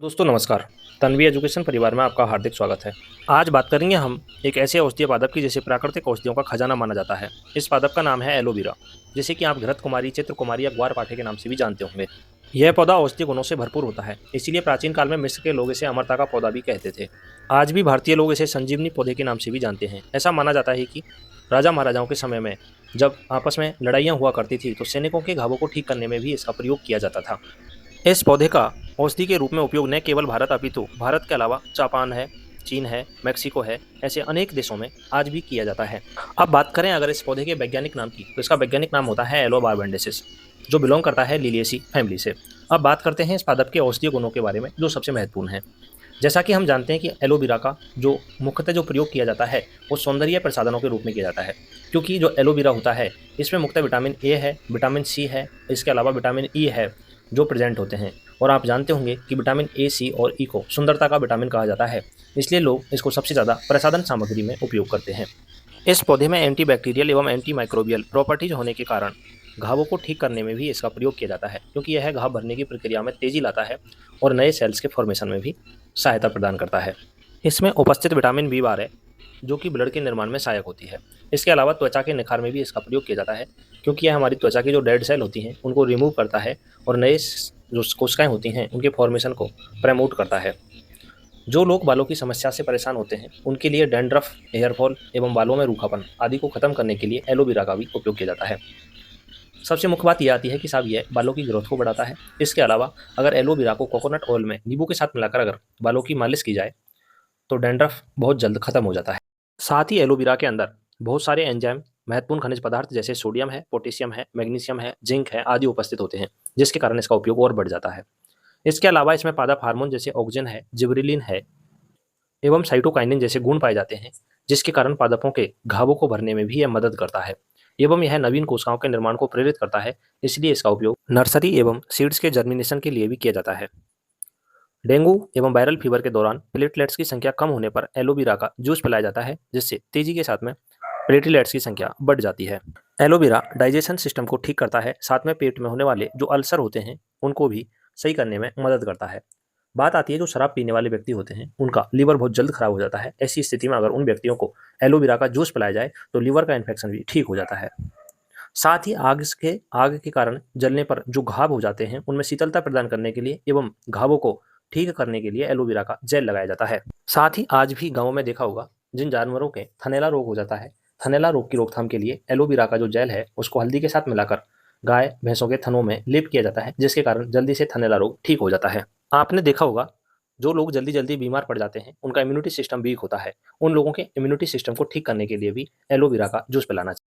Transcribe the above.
दोस्तों नमस्कार। तन्वी एजुकेशन परिवार में आपका हार्दिक स्वागत है। आज बात करेंगे हम एक ऐसे औषधीय पादप की जिसे प्राकृतिक औषधियों का खजाना माना जाता है। इस पादप का नाम है एलोवेरा, जिसे कि आप घृत कुमारी, चित्र कुमारी या ग्वार पाठे के नाम से भी जानते होंगे। यह पौधा औषधीय गुणों से भरपूर होता है, इसीलिए प्राचीन काल में मिस्र के लोग इसे अमरता का पौधा भी कहते थे। आज भी भारतीय लोग इसे संजीवनी पौधे के नाम से भी जानते हैं। ऐसा माना जाता है कि राजा महाराजाओं के समय में जब आपस में लड़ाइयाँ हुआ करती थी तो सैनिकों के घावों को ठीक करने में भी इसका प्रयोग किया जाता था। इस पौधे का औषधि के रूप में उपयोग न केवल भारत अपितु भारत के अलावा जापान है, चीन है, मैक्सिको है, ऐसे अनेक देशों में आज भी किया जाता है। अब बात करें अगर इस पौधे के वैज्ञानिक नाम की, तो इसका वैज्ञानिक नाम होता है एलो बारबेंडेसिस, जो बिलोंग करता है लिलियेसी फैमिली से। अब बात करते हैं इस पादप के औषधीय गुणों के बारे में, जो सबसे महत्वपूर्ण है। जैसा कि हम जानते हैं कि एलोवेरा का जो मुख्यतः जो प्रयोग किया जाता है वो सौंदर्य प्रसाधनों के रूप में किया जाता है, क्योंकि जो एलोवेरा होता है इसमें मुख्यतः विटामिन ए है, विटामिन सी है, इसके अलावा विटामिन ई है जो प्रेजेंट होते हैं। और आप जानते होंगे कि विटामिन ए, सी और ई को सुंदरता का विटामिन कहा जाता है, इसलिए लोग इसको सबसे ज़्यादा प्रसाधन सामग्री में उपयोग करते हैं। इस पौधे में एंटीबैक्टीरियल एवं एंटीमाइक्रोबियल प्रॉपर्टीज होने के कारण घावों को ठीक करने में भी इसका प्रयोग किया जाता है, क्योंकि यह घाव भरने की प्रक्रिया में तेजी लाता है और नए सेल्स के फॉर्मेशन में भी सहायता प्रदान करता है। इसमें उपस्थित विटामिन बी12 जो कि ब्लड के निर्माण में सहायक होती है। इसके अलावा त्वचा के निखार में भी इसका प्रयोग किया जाता है, क्योंकि यह हमारी त्वचा की जो डेड सेल होती हैं उनको रिमूव करता है और नए जो कोशिकाएं होती हैं उनके फॉर्मेशन को प्रमोट करता है। जो लोग बालों की समस्या से परेशान होते हैं उनके लिए डैंड्रफ, हेयरफॉल एवं बालों में रूखापन आदि को खत्म करने के लिए एलोवेरा का भी उपयोग किया जाता है। सबसे मुख्य बात यह आती है कि साहब यह बालों की ग्रोथ को बढ़ाता है। इसके अलावा अगर एलोवेरा को कोकोनट ऑयल में नींबू के साथ मिलाकर अगर बालों की मालिश की जाए तो डैंड्रफ बहुत जल्द खत्म हो जाता है। साथ ही एलोवेरा के अंदर बहुत सारे एंजाइम, महत्वपूर्ण खनिज पदार्थ जैसे सोडियम है, पोटेशियम है, मैग्नीशियम है, जिंक है आदि उपस्थित होते हैं, जिसके कारण इसका उपयोग और बढ़ जाता है। इसके अलावा इसमें पादप हार्मोन जैसे ऑक्सिन है, जिबरेलिन है एवं साइटोकाइनिन जैसे गुण पाए जाते हैं, जिसके कारण पादपों के घावों को भरने में भी यह मदद करता है एवं यह नवीन कोशिकाओं के निर्माण को प्रेरित करता है। इसलिए इसका उपयोग नर्सरी एवं सीड्स के जर्मिनेशन के लिए भी किया जाता है। डेंगू एवं वायरल फीवर के दौरान प्लेटलेट्स की संख्या कम होने पर एलोवेरा का जूस पिलाया जाता है, जिससे तेजी के साथ में प्लेटलेट्स की संख्या बढ़ जाती है। एलोवेरा डाइजेशन सिस्टम को ठीक करता है, साथ में पेट में होने वाले जो अल्सर होते हैं उनको भी सही करने में मदद करता है। बात आती है जो शराब पीने वाले व्यक्ति होते हैं उनका लीवर बहुत जल्द खराब हो जाता है। ऐसी स्थिति में अगर उन व्यक्तियों को एलोवेरा का जूस पिलाया जाए तो लीवर का इन्फेक्शन भी ठीक हो जाता है। साथ ही आग के कारण जलने पर जो घाव हो जाते हैं उनमें शीतलता प्रदान करने के लिए एवं घावों को ठीक करने के लिए एलोवेरा का जेल लगाया जाता है। साथ ही आज भी गाँव में देखा होगा जिन जानवरों के थनैला रोग हो जाता है, थनैला रोग की रोकथाम के लिए एलोवेरा का जो जेल है उसको हल्दी के साथ मिलाकर गाय भैंसों के थनों में लेप किया जाता है, जिसके कारण जल्दी से थनैला रोग ठीक हो जाता है। आपने देखा होगा जो लोग जल्दी जल्दी बीमार पड़ जाते हैं उनका इम्यूनिटी सिस्टम वीक होता है, उन लोगों के इम्यूनिटी सिस्टम को ठीक करने के लिए भी एलोवेरा का जूस पिलाना चाहिए।